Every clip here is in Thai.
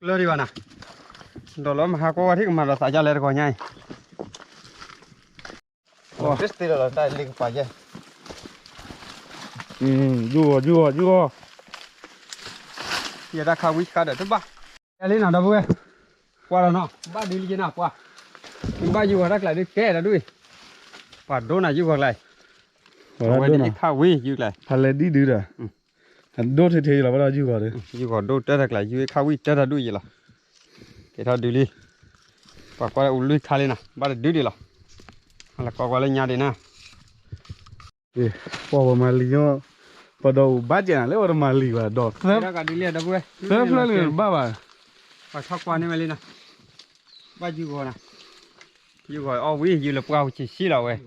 เลยดีกว่านะโดนล้มหาก็ที่มาเราสายจะเลยก่อนไงโอ้ฟิสตี้เราได้ลิงไปเยอะยั่วอย่าได้ข้าววิชาเด็ดทุกบ้าอะไรน่ะดับเบิ้ลกว่าแล้วเนาะบ้าดีลีน่ะกว่าบ้าอยู่กับรักไหลด้วยแก่แล้วด้วยปัดโดนอะไรอยู่กับไหลเอาไว้ดีข้าววิอยู่ไหลพันเลยดีๆเลยโดดเท่ๆเราไม่ได้ยั่วเลยอยู่กับโดนเจ้ารักไหลอยู่ข้าววิเจ้าได้ด้วยยี่ล่ะเกี่ยวดีลีปัดกว่าอุ่นลุยข้าเลยนะบ้าดีดีล่ะอะไรก็ว่าเลยยาดีนะพอมาลีเนาะพอดูบ้านเจ้าเลยว่ามาลีว่าดอกแล้วก็ดีเลยดับเบิ้ลแล้วเลยบ้าปัดชอบกว่านี่มาเลยนะบ้าอยู่ก่อนนะอยู่ก่อนเอาวิอยู่หลับเกาชี้เราเว้ย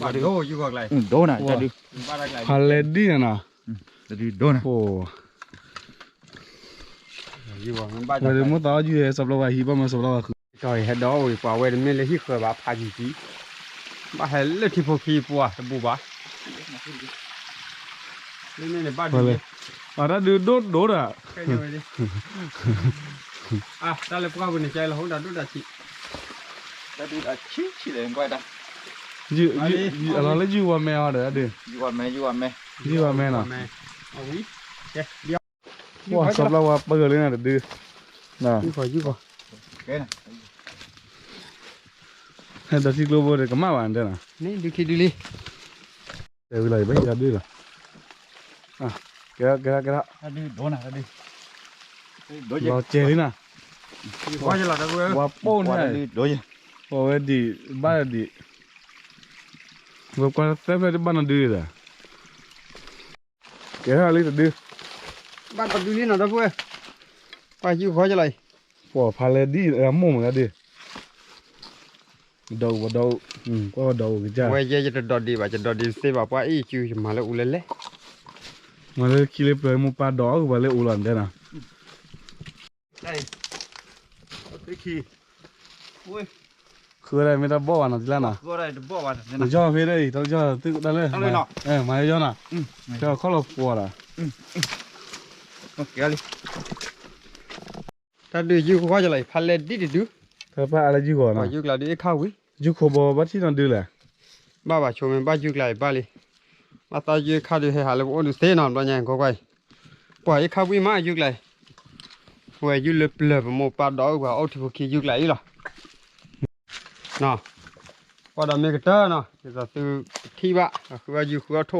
บ้าดีโอ้อยู่ก่อนไรโดนอ่ะจะดูบ้ารักไหลพันเลยดีนะจะดูโดนอ่ะโอ้อยู่ก่อนบ้าเราจะมุดต่ออยู่สับเราว่าฮีบ้ามาสับเราว่าคือจอยเฮ็ดดอกอีกว่าเว้ยไม่เลยที่เคยบ้าพาจีบ้าเฮ็ดเลยที่พวกขี้ปัวตะบูบ้านี่บ้าดีถ้าดูโดดอ่ะตาเล็บก้าวบนใจเราหัวดูดัชชีจะดูชี้เลยก็ได้ยูอะไรเลยยูว่าแมวเด้อเด้อยูว่าแม่น่ะเอาวิเดี๋ยวว้าสับเราว่าเปิดเลยนะเด้อน่ะยูก่อนแค่น่ะให้ดัชชีโกลบอลเลยก็มาวันเด้อน่ะนี่ดูคิดดูลิเดี๋ยวเลยไม่จะดูล่ะแกจะดูโดนอ่ะจะดูเราเจอเลยนะว่าจะหลับได้เว้ยว่าป้อนได้โดนว่าดีบ้าดีว่าความเต็มเลยบ้านนั่นดีเลยแกอะไรจะดีบ้านปัจจุบันน่ะได้เว้ยไปยูขอจะไรว่าพาเลดีมุ่งกันดีดาวก็ดาวกี่จ้าเว้ยจะดอดีป่ะจะดอดีเสียบ่าอีคิวมาแล้วอุเลเล่มาเลยคิดเลยเปล่ามุปาดอกว่าเลยอุลันเด้นะได้ขี้คืออะไรไม่ได้บอกว่านั่นสิล่ะนะก็ได้บอกว่าต้องจ่อเพื่อได้ต้องจ่อตึกได้เลยมาเยอะนะจ่อข้อละปัวละโอเคเลยถ้าดูยูขอจะไรพันเลดีดูถ้าป้าอะไรยูก่อนนะยูกลาดีข้าววิยูขบบัตรที่นั่นดูแหละบ้าชมบ้ายูกลาบ้าเลยมาตายูข้าวดูให้หาเลยโอ้ดูเส้นนอนบ้านยังก็ไปปล่อยข้าววิมายูกลาเว้ยยูเล็บโมปาดอกว่าเอาที่พวกขี้ยูกลาอีหรอน่ะพอดำมีกระเตอร์เนาะจะตื่นที่บ้าคือว่าอยู่คือว่าโถ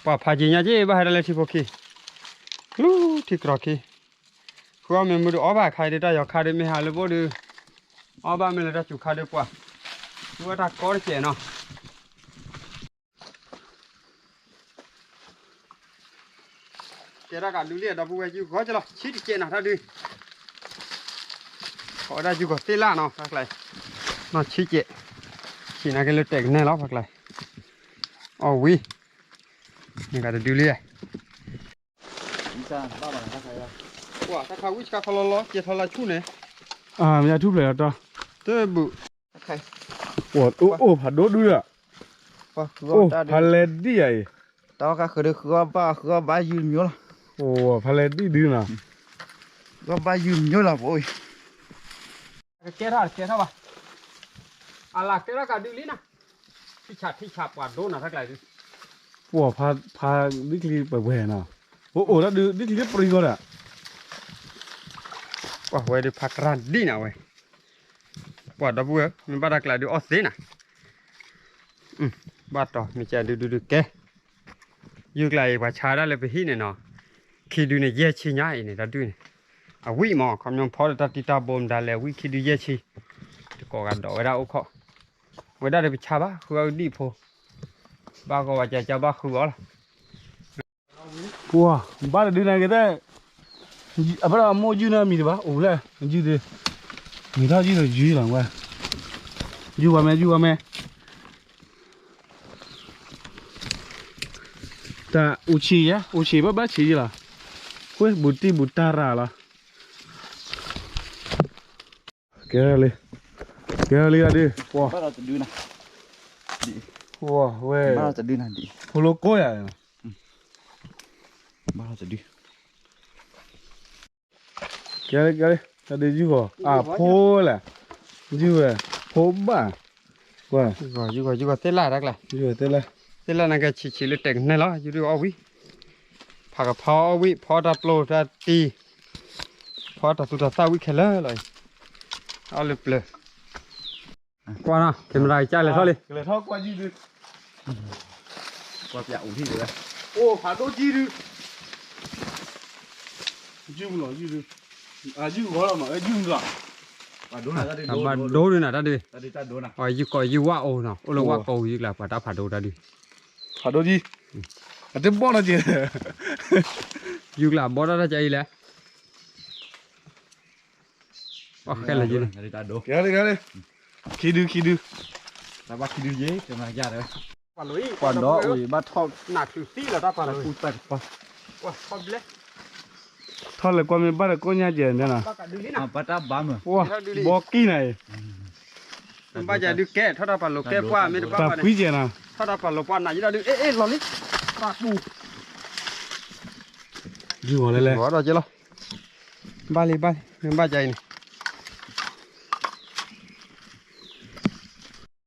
ป่าพาจีน่าเจ๊บ้าให้ได้ที่พวกขี้รู้ที่กรอกขี้คือว่ามันมือดูอ้อบ้าใครได้อยากใครได้ไม่หาเลยบ่ดูอ้อบ้าไม่เลยได้จุกใครได้กว่าคือว่าถ้าก้อนเสียเนาะเจ้าการดูเรียดับเบิ้ลอยู่เขาจะหรอชี้ที่เจน่ะถ้าดูเขาได้อยู่กับเตล่าเนาะอะไรเนาะชี้เจชี้นักเล่นเตะเนี่ยแล้วอะไรอ๋อวินี่ก็จะดูเรียว้าถ้าเขาวิชาเขาล้อเจ้าทลายชุ่นเนี่ยไม่ทุบเลยต่อเต้บุโอ้ผัดโดดด้วยอ่ะโอ้พันเลดีไอ้ตอนก็คือว่าบ้ายืมเยอะละโอ้พันเลดีดีนะก็บ้ายืมเยอะละโอ้ยเจ้าป่ะอะไรเจ้าการดูลีนะที่ฉาบกว่าโดนนะทักไรดิโอ้พาดิคลีไปแหวนอ่ะโอ้แล้วดูดิคลีปริงก่อนอ่ะว้าเว้ยดูพักร้านดีนะเว้ยว่าดับเบิ้ลมันบ้าทักไรดูออสเซน่ะบ้าต่อมีใจดูแกยูกไลว่าชาได้เลยไปที่เนี่ยเนาะคิดดูเนี่ยเย่ชีง่ายเนี่ยดัดดูเนี่ยวิมอคำยองพอตัดติดตาบอมได้แล้ววิคิดดูเย่ชีจะก่อกันดอกเวลาอุคเวลาเดี๋ยวไปชาบ้าคือเอาดีพอบ้าก็ว่าจะบ้าคืออะไรว้าบ้าดูเนี่ยก็ได้อะบ้าโมยูน่ามีดีป่ะโอ้เลยยูดีมีท่ายูเลยยูหลังว่ายูว่าไหมแต่อุชีบ้าชีล่ะ Weh, buti butara lah. Kali ada. Wah, Ba ta du na. wah, weh. Ba ta du na di. Pulau Koya. Ba ta du. Kali ada juga. Ah, pola. Juga. Poba. Wah, Juga tết lại đắc lại juga telah. tết lại là cái chỉ là tiền này lo chứ được ao vi phá cái phá vi phá đặt lô ra ti phá đặt tụt tao vi khela rồi ao lụp lờ qua nào thêm lại chai lại thôi đi Kali thau qua gì được. Qua dạo thì được. Ô, phá đô chi được. Dừng rồi gì được. À, dừng quá mà, dừng rồi. Ba du na ra đi. mà đố đi nào ra đi Ta đi ta du na. rồi coi qua ô nào ô là qua cầu như là phải đã phải đồ ra đi Phá đô chi. À, thế bỏ nó chứ. như là bỏ ra chạy lẽ ok là gì này Ta đi ta du. Kali. Khi được. Ta ba ki du ye, ta ma ja rồi. quả đó ui bắt thọ nạt từ tí là ta phải là Pu ta pa. quả thọ lẽ Thôi là qua mình bắt được con nhà chèn thế nào. ta cả đi lý À nào ba ta ba mà. Wow, bò kỳ này. bây giờ được kẻ thoát ra phải lục kẻ qua mới được Ta qua này quý chèn à. thoát ra phải lục qua này ra được ê lò lý ta bù Dừng rồi lên. bỏ rồi chứ lo ba mình ba chạy này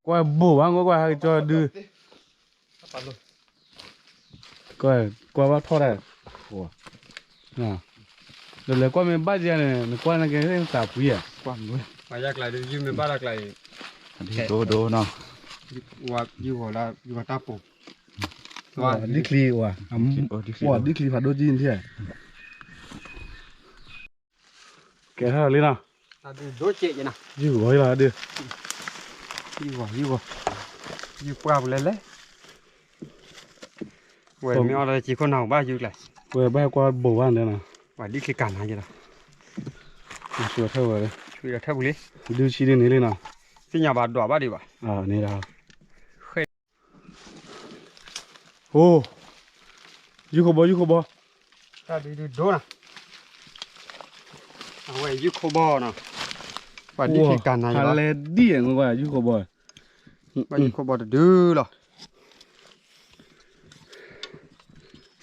Qua bổ ăn qua cho đưa. Qua bắt thoát này. Wow. Nào. Rồi lại qua mình bắt chèn này, mình qua là cái ta quý à. Qua người. bây giờ lại được như mình ba đặt lại Đồ nào. qua như gọi là như gọi ta bù Wow, đi kli wow. Wow, đi kli phá đô chi thế. Cái nào lên nào. ta đi đốt chị vậy nào Dừng rồi là được. như qua lên lấy vậy mình ở chỉ con nào ba dư lại Vừa bay qua bổ ăn đây nào. phải đi cái cản này vậy nào Sửa theo rồi. bây giờ theo bù lý Đưa chi đến này lên nào. xin nhà bà đỏ ba đi bà À, này nào. Khê. Ô. Dư có bò. ta đi đốt nào vậy dư khô bò nào phải đi cái cản này Hà bà lê đi à ngoài dư có bò. bây giờ khô bò đưa rồi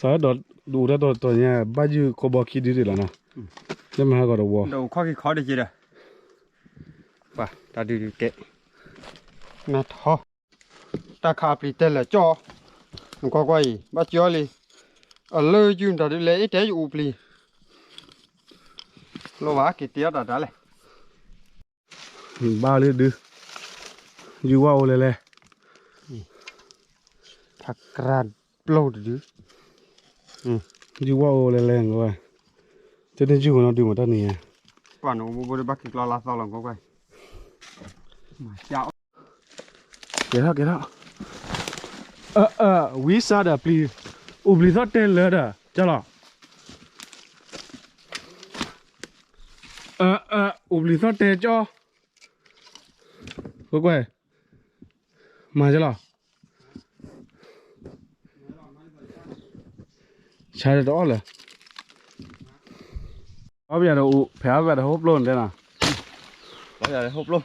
Sao đó đủ ra đó nhà ba dư có bò khi đi rồi nào. Thế mà gọi là bò. đâu khó cái khó được gì đâu và ta đi kệ mẹ thọ ta khá bị tên là cho không có quay bắt cho đi ở lơi dương ta đi lấy trái u pli lo vả cái tiếc đã lại Ba lê đưa. Dư wow lê. thật ra lâu được Dư wow lê rồi. Cho nên dư của nó đưa một tao nè. còn nó bố bắt cái lo lá sao lòng có quay mà chảo Cái đó. We saw that please. Ubli thought tên lỡ đó. Chalo. Ubli thought tên cho. Quay. Mà chalo. Chả đó là. Bây giờ đâu phải bây giờ hốp luôn đây nào. Bây giờ hộp luôn.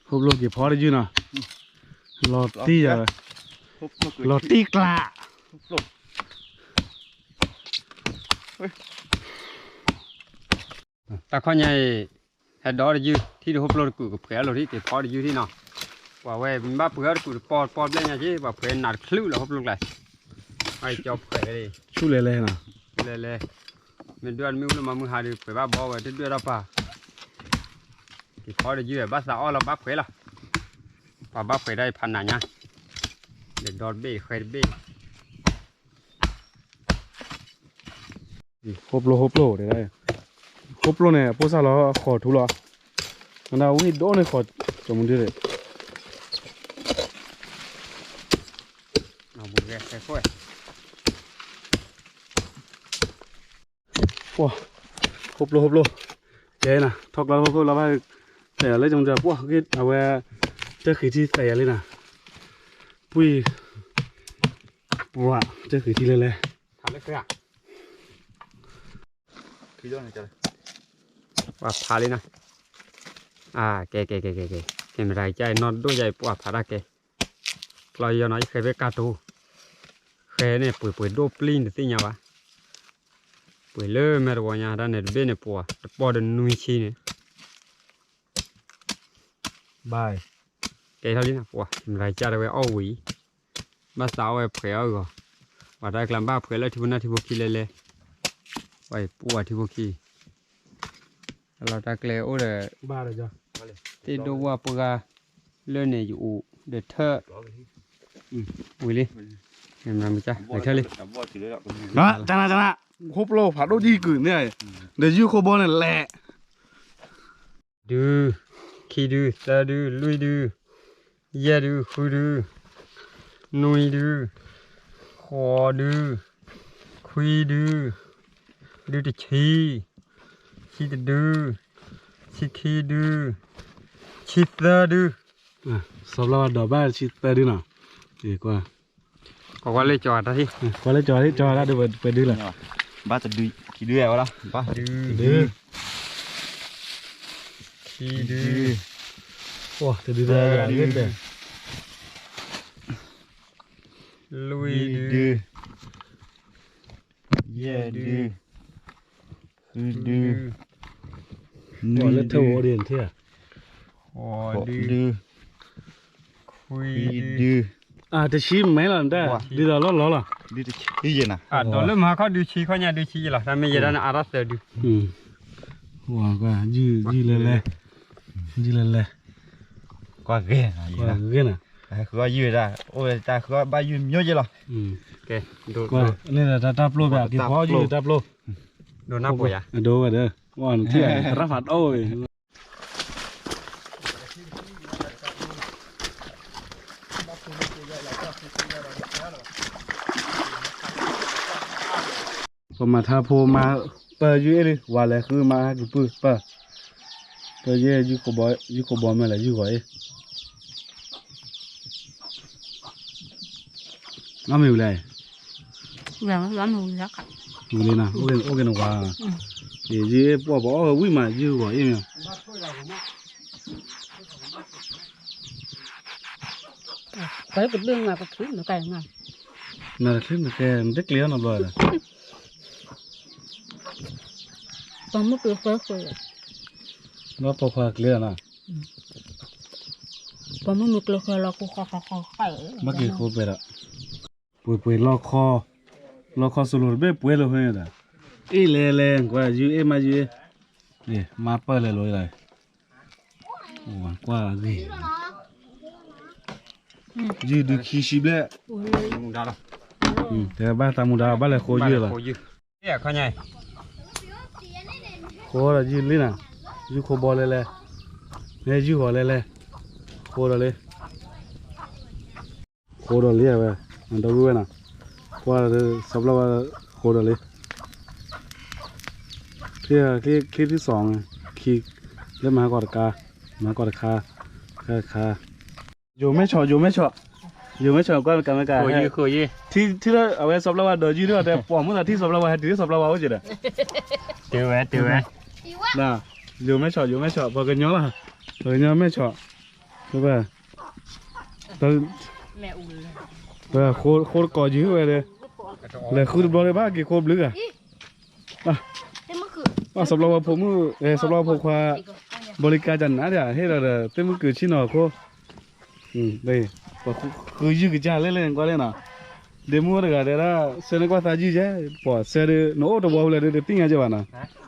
Hộp luôn kịp phó đấy chứ nào. Lọt tí rồi. Lọt tí lạ. Hộp luôn. ta coi nhảy hết đó là dư thì được hộp lô cử của phế rồi thì phó được dư thì nào và về mình bắt phế cử pò lên nhà chứ và phế nạt khử là hộp lô lại ai cho phế đi Chú lê nào. lê mình đưa ăn miếng mà mình hai được phải bắt bò về đến đưa ra pa thì phó được dư bắt sao là bắt phế là và bắt phế đây phần nào nha để đòn bể khơi bể Hộp lô để đây. Hộp lô này bố sao nó khó thú lo. Nào uống đỗ này khó cho mình đi đấy. nào bùn ghé cái phơi Wow. Hộp lô. Vậy nè, thọc là hộp lô là phải để lấy trong giờ bố cái nào về chơi khí thi tè lên nè. Pui. Wow, chơi khí thi lên. thả lấy cái à khí đó này trời ว่าพาเลยนะแกเห็นไรใจนอนด้วยใจปวดพาได้แกลอยน้อยเคยไปกาตูเคยเนี่ยปุ๋ยโดปลินสิเนี่ยวะปุ๋ยเลื่อแม่ตัวเนี่ยด้านเนี่ยเบนเนี่ยปวดนุ้ยชีเนี่ย บาย แกเท่านี้นะปวดเห็นไรใจเลยเอาหวีมาสาวไอ้เผือกก็ว่าได้กลับบ้านเผือกแล้วที่วันนั้นที่พวกขี้เลยไว้ปวดที่พวกขี้เราตะเกลียวเลย บายเลยจ้ะ ที่ดูว่าปกาเลื่อนเนี่ยอยู่เดือดเธออุ้ยเลยเห็นไหมจ๊ะไหนเธอเลย bò chỉ lấy lọ cái gì นะจังนะครบโลผัดโดดีกึ่งเนี่ยเดี๋ยวยูโคบอลเนี่ยแหละ ดูขี้ดูตาดูลุยดูเย่ดูคูดูนุยดูคอดูคุยดูดูตะชีตะดูชีขี้ดูชีตาดู สำหรับดอกบ้านชิดไปดูหน่อยดีกว่า ก็ว่าเลยจอดนะที่ ก็เลยจอแล้วดูไปดูเลย ba tờ đuôi khí đuôi vào đó ba ดูขี้ดู โอ้จะดูได้เล่นเลย ลุยดู đuôi yeah đuôi đuôi ว่าเล่นเท่าเรียนเท่า คอ đuôi ดู đuôi คุยดู đuôi จะชี้ไหมล่ะได้ดีแล้วล้อล่ะ đi đi gì nè ตอนเริ่มมาเขาดูชีเขาเนี่ยดูชีหรอถ้าไม่ยันอารัสเตอร์ดู ว่าก็ยืเลย qua ghê à gì ว่า nè เงี้ยนะ có dưa ra ôi ta có ba dưa nhớ chứ lo โอเคดู ว่านี่แหละดับโลแบบกี่พอยืดับโล ดูหน้าป่วยอ่ะ ดูไปเด้อว่าที่รับผัดโอ้ยพอมาท่าโพมาเปิดยูเอเลยว่าแล้วคือมากี่ปื้อเปิดยูยูโคบอยมาแล้วยูก่อยน้ำไม่อยู่เลย Làm mùi rất ạ. อยู่เลยนะโอเคนะว่ายูปวดบอกวิ่งมายูก่อยเนี่ย Tới bật lương là bật khí nó cày ngang. น่าขึ้นแกเด็กเลี้ยงน่ะบ่ล่ะ Còn mức được phơi phơi. ว่าพอเลี้ยงน่ะ Còn mức được phơi là cô khó phải. เมื่อกี้โคไปละป่วยลอกคอสรุปเบ้ป่วยเลยเฮ้ยน่ะอีแรงกว่ายูมายูนี่มาเปิดเลยเลยโอ้กว่าดิยูดูขี้ชิบเลย มุงดาหรอ แต่บ้านตามุดาบ้านเลยโคยูล่ะ โคยูเนี่ยเขาไง โคละยูนี่น่ะยูโคบอลเลยเนี่ยยูหัวเลยโคเลยเว้ยมันต้องรู้นะว่าสำหรับว่าโคเลยคลิปที่สองคีเล่นมากอดคาอยู่ไม่ชอบก็กันไม่กัน โคยู ที่เราเอาไว้สำหรับว่าเดี๋ยวยืดด้วยแต่ปอมมันที่สำหรับว่าที่สำหรับว่าจะได้ เดี๋ยว น่ะอยู่ไม่ชอบพอกันย้อนละพอกันย้อนไม่ชอบใช่ป่ะตอน Mẹ ủi. โคตรก่อยื้อไปเลยเลยคือบอกเลยว่ากี่โคตรลึกอ่ะ Thế mức cử. ว่าสำหรับว่าผมสำหรับผมว่าบริการจันนะเดี๋ยวให้เราเต็มมือคือชิ้นหน่อโคได้คือยื้อกี่จ้าเล่นก็เล่นน่ะเดี๋ยวมัวเดี๋ยวเส้นก็ตาจีเจ้ปอเส้นโน้ตบอกเลยเดี๋ยวปิ้งอาจจะวะนะ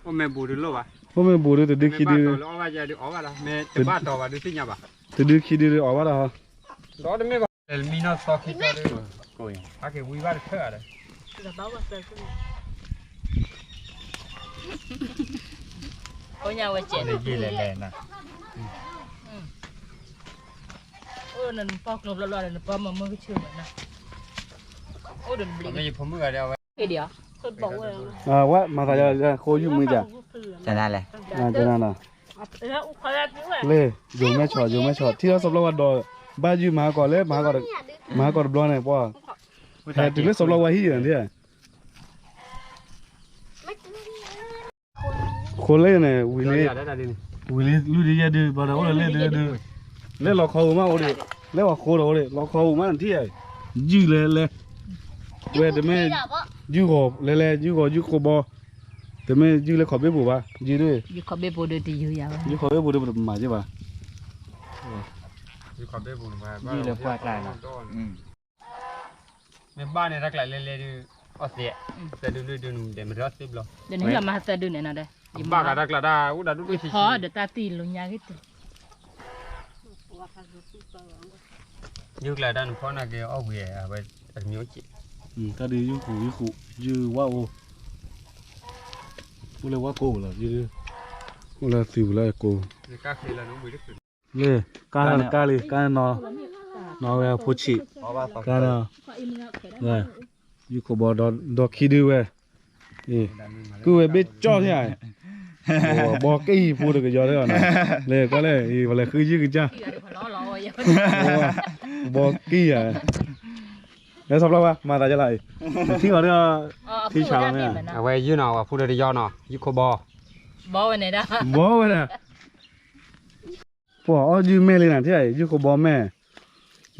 โอ้แม่บูดูโลวะ เพราะมันบูดแต่ดึกคิดดี แล้วเอาว่าจะดูเอาว่าละแม่จะบ้าต่อว่าดูสิเนี่ยปะ แต่ดึกคิดดีออกว่าละฮะ รอได้ไหมวะเอลมินาสต็อกคิดได้เลยโอ้ยฮักเกวิวาร์เท่าไร Là báo vào trời không. Có nhau ở chuyện. ยี่แหล่น่ะ Ôi lần bọc nộp là lần bọc mà mơ cái trường này. Ôi đừng ผม bị. ไม่ยิผมเมื่อเดียว Cái đĩa. Con bỏ rồi. ว่ามาถ่ายจะโคยุ่มือจ้ะ chả là này จะนั่นน่ะ Nó cũng khó ra chứ mà. เล่อยู่ไม่ชอดที่เราสำหรับว่าดอบ้านอยู่มาก่อนเลยมาก่อนบล็อกเนี่ยป่ะแต่ถึงเรื่องสำหรับว่าที่อย่างเดียว Ôi คนเล่นเนี่ยวิเล่ ได้ได้ดิ วิเล่รู้ดีจะดูบ้านเราเล่นเล่นล็อกเขามาโอ้ดิเล่นว่าโคโดเลยล็อกเขามาที่ไหนยืดเลยเว้ยแต่ไม่ยืดกบเลยยืดกบยืดกบบอแต่ไม่ยืดเลยขอบเบี้ยบุบ้ายืดด้วย อยู่ขอเบบดูดีอยู่ยาว ยืดขอบเบี้ยบุด้วยมาใช่ป่ะ อยู่ขอบเบ้บุญมา ยืดเลยกว่าไกลนะ ในบ้านเนี่ยรักหลายเลยดูอ๋อเสียแต่ดูเดี๋ยวมันรักสิบล้อ เดี๋ยวนี้เรามาจะดูเนี่ยนะเด้อ บ้ากันรักละได้อุดาดูสิ พอเดี๋ยวตาตีลงยากิต ยุคหลายด้านพ่อน่ะเกี่ยวเอาเวียไปอันนี้จิ ถ้าดียืดขู่ยืดว่าโอ้พูดเลยว่าโก้เหรอยืดพูดเลยสิวเลยโก้ นี่ก็คือแล้วน้องมือได้ขึ้น เลยการนอเวลพูชิ เพราะว่า การเลยยูโคบอดอคิดด้วยกูเวเบจ่อที่ไหนบอกกี่พูดกันยอดเลยนะเลยก็เลยอะไรคือยืดจ้าบอกกี่อ่ะแล้วสำหรับว่ามาตาจะไรที่ก่อนเนี่ยที่เช้าเนี่ย เอาไว้ยืนเอาพูดได้ยอเนาะยุคบอบ อวันไหนได้ บอกไปนะพอยืมแม่เลยนะที่ไหนยูโคบอแม่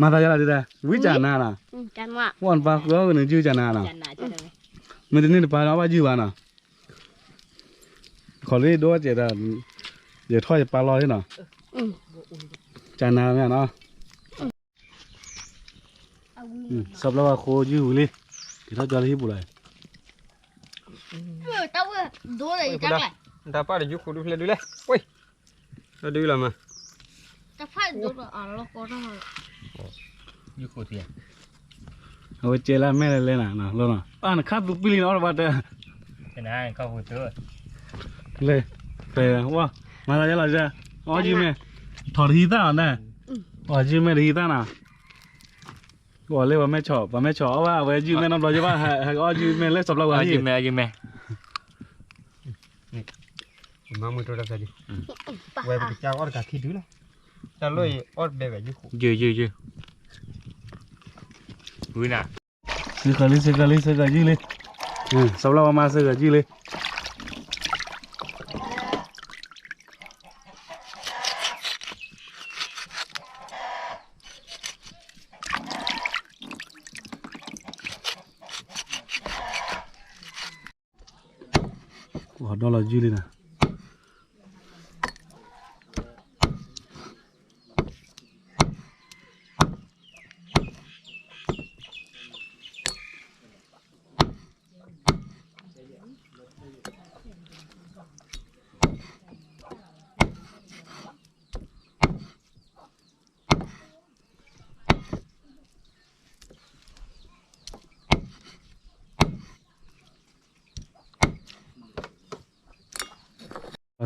มาตาจะไรดีแต่วิจารณ์น่ะนะ จันว่า วันปากก็หนึ่งยืดจานานะ จันหนาใช่ไหม มันจะนี่ปลาเราว่ายืดวานะขอรีดด้วยเจด้าเดี๋ยวทอดปลาลอยที่หน่อจานาเนี่ยเนาะสับแล้วว่าโคยืดเลยเดี๋ยวทอดจอร์ที่บุเลย ตาว่าดูเลยจังเลย แต่ป้าได้ยุคดูเลยโอ้ยเราดูแล้วมา จะพาดูเลยแล้วก็ต้อง ยืดโคตรเทีย เอาเจล่าแม่เลยนะนะแล้วนะอ่านข้าตุ๊กปีนเอาละบาดเด้อ เป็นไงเข้าหัวเจอ เลยไปว่ามาแล้วจะเราจะอ๋อยืมแม่ถอดฮีต้าเนี่ยอ๋อยืมแม่ฮีต้านะว่าเลยว่าแม่ชอบว่าเว้ยยืมแม่น้ำร้อนใช่ป่ะให้อ๋อยืมแม่เล่นสับเราว่า ยืมแม่ มามือตัวเราจะดิไว้ไปจ้าออดกาคิดดูเลยจะลุยออดแบบยุค ยืดอุ้ยน่ะ ซื้อกันยืมเลยสับเรามาซื้อกันยืมเลยว้าดอลลาร์ยืมเลยนะ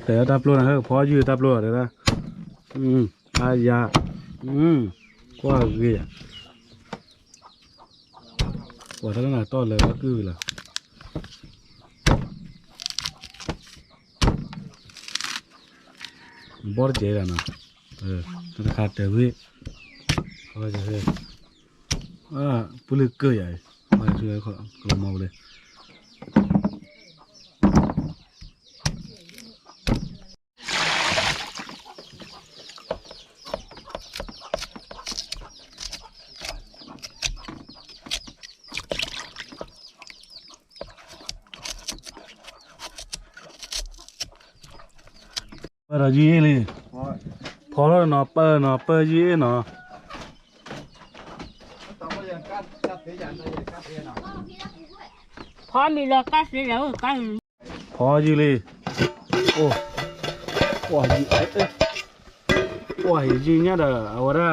แต่ดับโลนะเฮ้ยพอยืดดับโลเดี๋ยวนะอายากว่าเกี่ยกว่าทั้งนั้นต้นเลยว่าคือละบอร์เจอนะธนาคารเตวิเขาจะเฮ้ยปุลิกเกย์ใหญ่มาช่วยเขาลงมาเลยเรายืนเลยพอแล้วเนาะเปิดยืนเนาะพอมีแล้วก็เสียแล้วก็ พอยืนเลยโอ้ว้าว้ายืนเนี่ยเด้อเอาว่า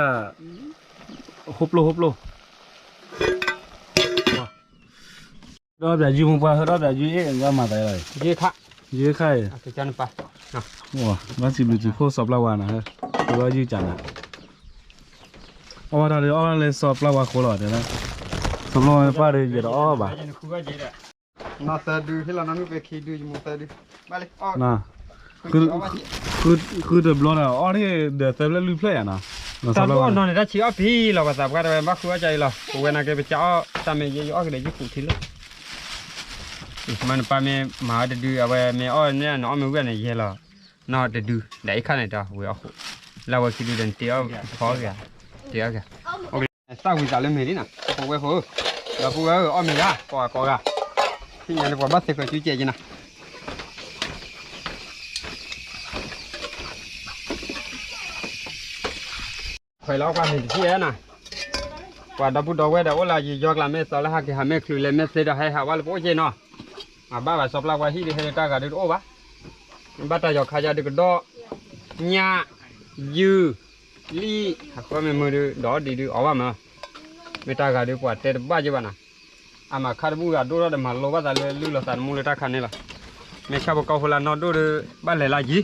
ฮุบโลรอบแบบยืนไปรอบแบบยืนก็มาได้เลย ยืดค่ะ ยืนใคร อาจารย์ไป ว้ามันสิบลิตรโคสับลาวานะฮะตัวยืนจังอ่ะเอาว่าเดี๋ยวเอาเลยสับลาวาโคลอดเดี๋ยวนะสับลาวาป้าเดี๋ยวจะเอาบ่า น่าจะดูที่เรานั่งไปคิดดูอยู่มั้งแต่ดูมาเลยอ๋อ น่ะคือเดือบร้อนอ่ะอ๋อที่เดือดเต็มแล้วรีเพลย์อ่ะนะ แต่พวกนอนในที่อพี่เราก็สับกันไปบ้าคือใจเราเวลาแกไปเจาะทำเองเยอะๆก็ได้ยุคที่เลย มันปาเมมาเดือเอาไว้เมอ้อเนี่ยน้องไม่เว้นอะไรหรอกน้อเดือได้ขนาดจ้าเว้ยเราว่าคิดดูเดินเตี้ยวพอแกเตี้ยวแกโอเคสร้างวิจารณ์ไม่ดีนะพวกเว้ยพวกเราพวกอ้อไม่ละก่อกะที่ยังจะบอกบัสเสกจุ๊เจจินะคอยเล่ากันเห็นที่นะกว่าดับบุดเอาไว้เดี๋ยวเราจะยกละเมสละหักหาเมคลุยเลยเมสเดให้หาว่าโป๊ะเจนาะบ้าสอบละว่าที่เฮตากาดูโอ้บ้าบัตรยกขยะดูก็ดอญายูลีหักว่าเมมือดูดอดีดูเอาว่ามาเมตากาดูกว่าเตะบ้าจีบ้านะอามาคาร์บูกาดูเราเดมาโลบ้าตาเลยลุลสารมูลตาขันนี่ละเมชาบกเอาหัวละนอดูดูบ้านเลยละจี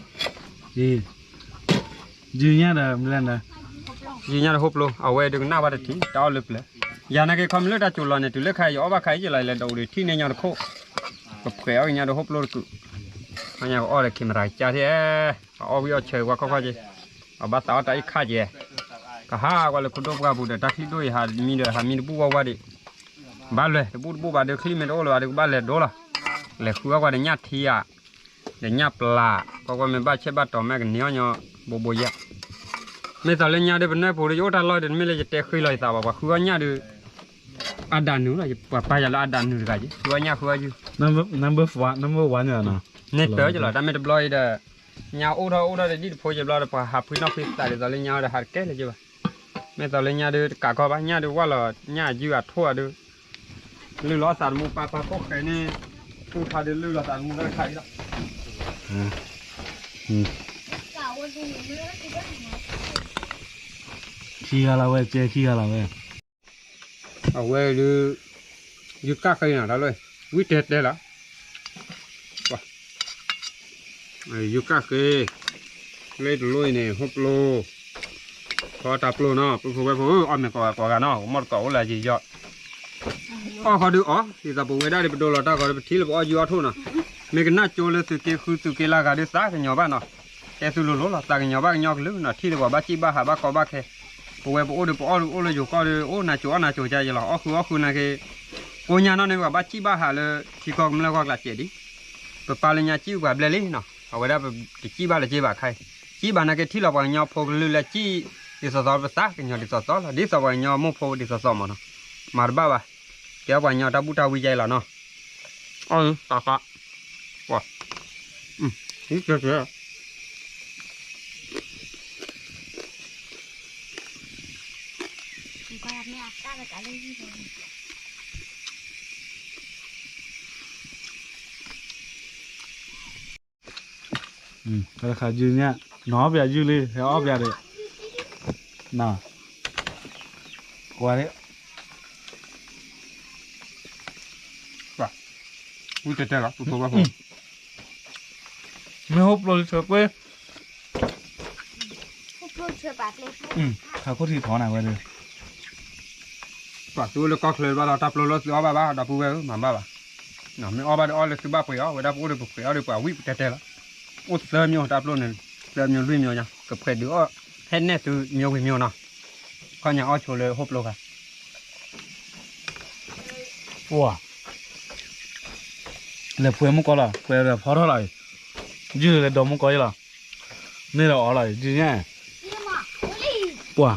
เนี่ยเด้อไม่เล่นเด้อยีเนี่ยฮุบโลเอาไว้ดูหน้าบ้านที่ดาวลึกเลยยานักความเลือดจุลเนี่ยตุเลือดใครเอาบ้าใครจะไหลเลยดูดิที่เนี่ยยังโคก็เขียวเนี่ยดูฮุบโลกุอันนี้ก็อะไรคิมไรจ้าที่เอาวิโอเชว่าเขาจะเอาบ้าสาวใจข้าเจก็หาว่าเลยคุณต้องการบุตรตักที่ด้วยหามีบุบว่าดิบ้านเลยบุบบ้านเดี๋ยวคลิปมันโอ้เลยบ้านเลยดูละเลยคือว่าเดี๋ยวญาติที่เดี๋ยวญาติปลาเพราะว่ามันบ้านเช่บ้านต่อแม่กันเนี้ยเนาะบุบยะไม่ตอนเล่นญาติเดี๋ยวเป็นนายผู้โยธาลอยเดี๋ยวไม่เลยจะเตะคุยลอยสาวว่าคือว่าญาติอาดานุเลยไปจะละอาดานุกันจีคือว่าญาติคือว่าอยู่ number one เนี่ยนะเนี่ยเต๋อจะละแต่ไม่ได้บลอยเด้อญาโอ้เราเดี๋ยวพอจะบลอยเดี๋ยวหาพื้นนอกพื้นใต้เดี๋ยวตอนเล่นญาติหาแก่เลยจีบ่ไม่ตอนเล่นญาติกะก็บ้านญาติว่าเราญาติอยู่อัดทั่วดูลือล้อสารมูปลาพวกใครนี่ผู้ทาเดือลือล้อสารมูได้ใครละขี้อะไรเว้ยเจ๊ขี้อะไรเว้ยเอาไว้ดูอยู่ก้าใครน่ะเลยวิเทศได้ละว้าอยู่ก้าใครเลยดูลุยเนี่ยฮุบโลพอตับโลเนาะปุ๊บไปปุ๊บอ้อมเนี่ยก่อกันเนาะหมดก่ออะไรจีจอดอ๋อเขาดูอ๋อที่ตะปูไม่ได้ไปโดนเราตาก็ไปทิ้งแล้วอ๋ออยู่อ่ะทุ่นนะเมกันน่าโจเลยสุกี้คือสุกี้ลากาดิสากันยอบ้านเนาะแต่สุลุละตากันยอบ้านยอกลึกเนาะที่เรียกว่าบ้าจีบ้าหาบ้าก่อบ้าแค่ปูไว้ปูดูปูอ้อเลยอยู่ก็ดูโอ้น่าโจใจจะหรออ๋อคือนะคือปูญาเนาะเนี่ยว่าบ้าจีบ้าหาเลยที่ก็มันแล้วก็กลัดเจดีไปปาเลยญาจีว่าเบลลี่เนาะเอาไว้ได้ไปจีบ้าเลยจีบ้าใครจีบ้านะคือที่เราว่าญาพกเลยจีดิสซอลภาษากันญาดิสซอลดิสว่าญาโมพกดิสซอลมาเนาะมาบ้าว่าแกว่าญาตาบุตาวิจัยละเนาะอ๋อตาค่ะว้านี่เจ๋อราคายืนเนี่ยน้อเบียยืนเลยเฮ้ยอ้อเบียเลยน่ะกว่านี้วิเทศได้ละปุ๊บว่าผมไม่ฮุบเลยเฉยเว้ยเขาก็ที่ถอนหน่อยไว้เลยป่ะตัวเล็กก็เคยว่าเราตับโลลซื้อบ้าดับปูเว้ยมาบ้าเนาะไม่อ้อบ้าอ้อเลยซื้อบ้าปุ๋ยอ้อเวลาปูเลยปุ๋ยอ้อเลยป่ะวิเทศได้ละอุดเสริมอยู่ตับโลนึงเสริมอยู่ลุยมีอยู่กับเพื่อนดูอ้อเห็นเนี่ยตัวมีอยู่เนาะเขาอย่างอ้อโชว์เลยฮุบโลค่ะว้าเลยเพื่อนมุกก็ละเพื่อนเลยพอเท่าไหร่ยืนเลยดมมุกก็ยังละนี่เราอะไรยืนเนี่ยว้า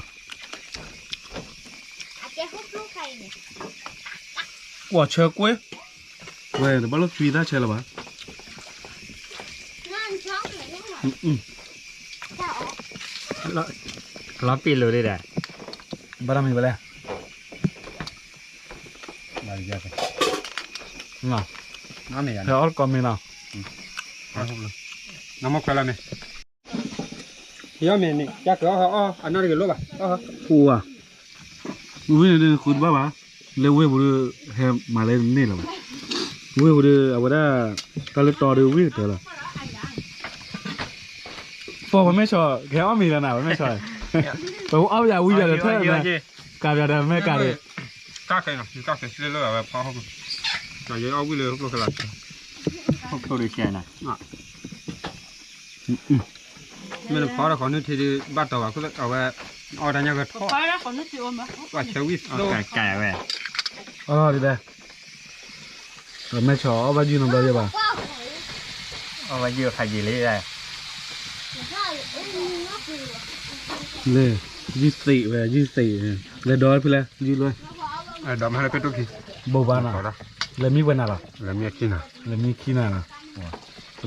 ว้าเชือกเว้ยเว้ยแต่บ้านเราฟีได้เชือกหรือเปล่าล้อปีนเลยได้บ้านเรามีอะไรมาเยอะไปน่ะน้ำเนี่ยเฮ้ยออลก็มีน่ะน้ำมันอะไรเนี่ยเฮียเมนี่จักรอ๋ออันนั้นก็รู้ป่ะอ๋อหัววิ่งเดินขุดบ้าบ้าเลยเว้ยบุรุษเฮ้ยมาเลยนี่แหละเว้ยบุรุษเอาไว้ได้ตอนเล็กต่อเดือวิ่งเถอะล่ะพอมันไม่ชอบแค่ว่ามีแล้วนะมันไม่ชอบแต่ว่าเอาอย่าวิ่งอย่าเท่นะการอย่าเดินไม่การเลยก้าใครเนาะก้าใครเลยแบบพอเขาแต่ยังเอาวิ่งเลยเขาก็หลับเขาเขาเลยแค่น่ะไม่ต้องพอแล้วเขาเนี่ยที่บ้านตัวเขาเอาไว้เอาแต่ยังก็ทอดไปแล้วเขาเนี่ยสิโอนมาว่าเชวิสไก่ไว้อ๋อดีเลย แม่ชอว่าอยู่นำได้ป่ะ เอามาเยอะใครยีเลยได้ เลย24เว้ย24เลยดอยไปเลยยืดเลย ดอมให้เราไปตุกี้ บ่บานะเลยมีวันน่ะล่ะ แล้วมีกินอ่ะ เลยมีขี้น่ะ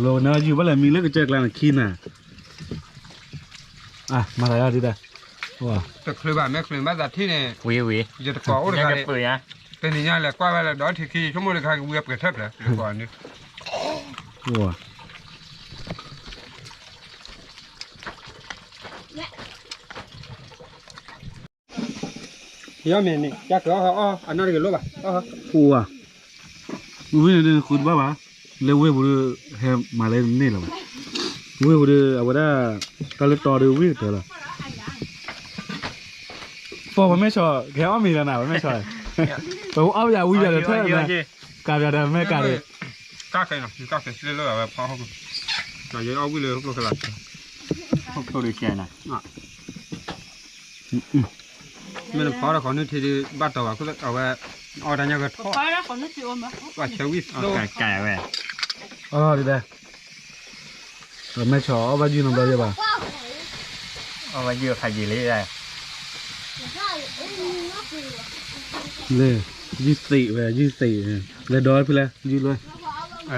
โลเนาะอยู่บ่เลยมีเลิกเจอกลางขี้น่ะมาแล้วดิได้ว้า แต่เคยบ้านแม่เคยบ้านจัดที่เนี่ย วิ จะตะกอโอ้ ยัง ย จะเปื่อยนะ เป็นอย่างนี้แหละกว่าเวลาดอที่ขี้ชั่วโมงละครั้งเวียบกระเทิบเลยเดี๋ยวก่อนนี่ ว้า ยอมเนี่ยจักรอ๋ออันนั้นก็รู้ป่ะอ๋อ ว้าวิ่งเดินคุดบ้าป่ะเลยเว้ยบุเฮมาเลยนี่ล่ะเว้ยบุเอาว่าตะเลต่อดูวิ่งเถอะล่ะพอมันไม่ชอบแค่อ้อมีแล้วนะมันไม่ชอบแต่ว่าเอาอย่าวิ่งอย่าเถอะนะกาอย่าได้ไม่กาเลย กล้าใครเนาะกล้าใครเรื่อยๆแบบพอเขาจะยังเอาวิ่งเลยก็กระไร พวกตัวดูแค่น่ะ ไม่ต้องพอแล้วขอนึกทีดีบ้านตัวก็เอาไว้เอาแต่ยังก็ทอด ไปแล้วคนนึกสิโอนมา ว่าเชวิส เอา โล ไก่แม่ อ๋อดีได้แม่ชอว่าอยู่นำได้ป่ะ เอามาเยอะใครยีเลยได้ เลย24เว้ย24เลยดอยไปเลยยืดเลย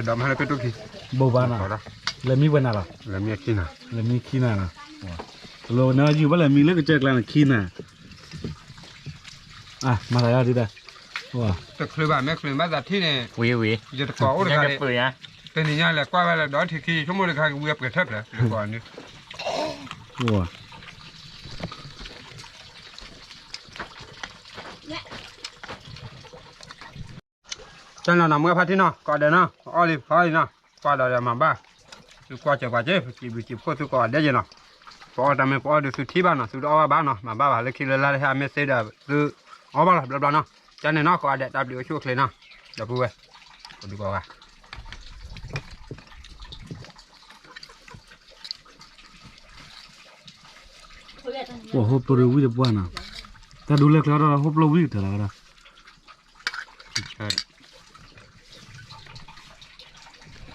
ดอมให้เราไปตุกี้ บ่บานะเลยมีวันน่ะล่ะ แล้วมีกินอ่ะ เลยมีขี้น่ะโลเนาะอยู่บ่เลยมีเลิกเจอกลางขี้น่ะมาแล้วดิได้ว้า แต่เคยบ้านแม่เคยบ้านจัดที่เนี่ย วิ จะตะกอโอ้ย ยังจะเปื่อยนะ เป็นอย่างนี้แหละกว่าเวลาดอที่ขี้ชั่วโมงละครั้งเวียบกระเทิบเลยเดี๋ยวก่อนนี่ ว้า จันเรานำเมื่อพัดที่เนาะก่อนเดี๋ยวเนาะออลิฟพอยเนาะก่อนเราจะมาบ้าคือกว่าจะว่าเจ๊จีบโคตรก่อนเดี๋ยวเนาะพอทำให้พอดูสุดที่บ้านเนาะสุดเอาบ้านเนาะมาบ้าเลยคิดเลยละให้เมสเซจคือเอาบ้างละบลาเนาะจันเนี่ยเนาะก่อนเดี๋ยวดับเดี๋ยวช่วยเลยเนาะเดี๋ยวพูดไว้ก็ดีกว่า ว้าฮบตัววิ่งจะบ้านะถ้าดูเล็กแล้วเราฮบเราวิ่งเถอะละ ใช่